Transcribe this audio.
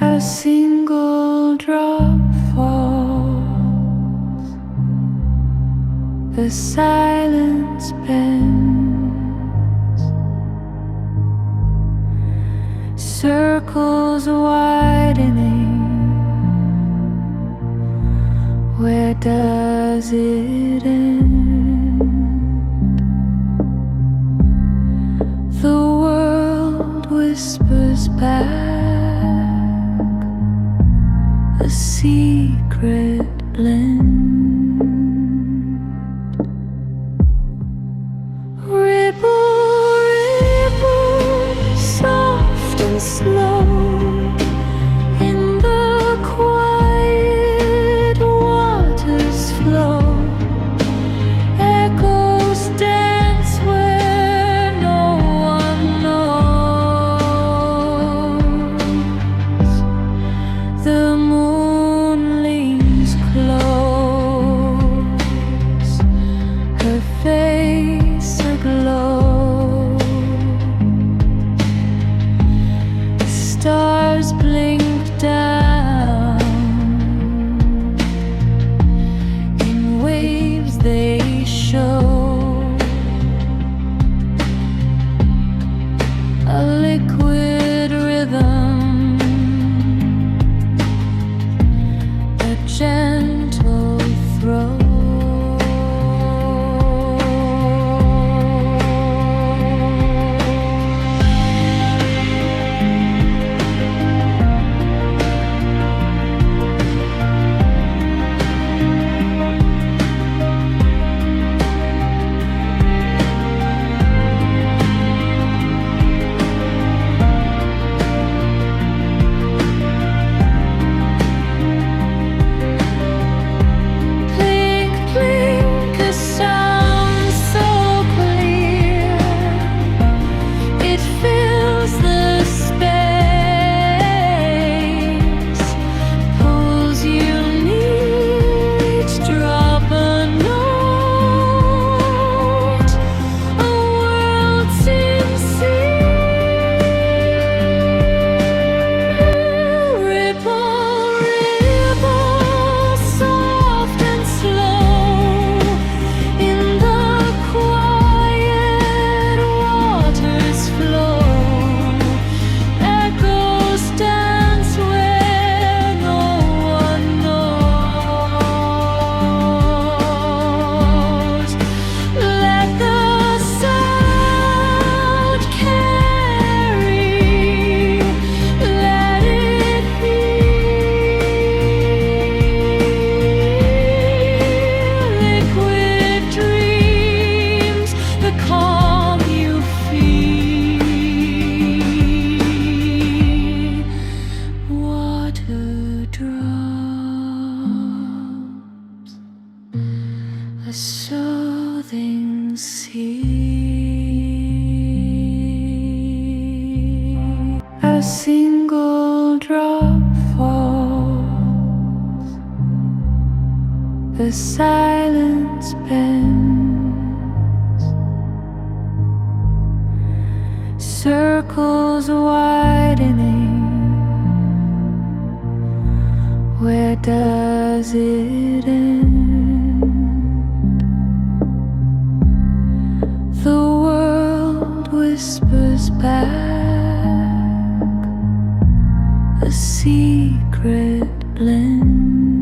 A single drop falls, the silence bends, circles widening. Where does it end? The world whispers back a secret blend. Ripple, ripple, soft and slow, in the quiet waters flow. Echoes dance where no one knows. The moon leans close, her face aglow. Stars blink down, in waves they show. A liquid rhythm, a gentle throw. Blink, blink, a sound so clear, it fills the space, pulls you near, each drop a note, a world sincere. Ripple, ripple, soft and slow, in the quiet waters flow. Echoes dance where no one knows. Let the sound carry, let it heal. Liquid dreams, the calm you feel. Water drops, a soothing sea. A single drop falls, the silence bends, circles widening. Where does it end? The world whispers back a secret blend.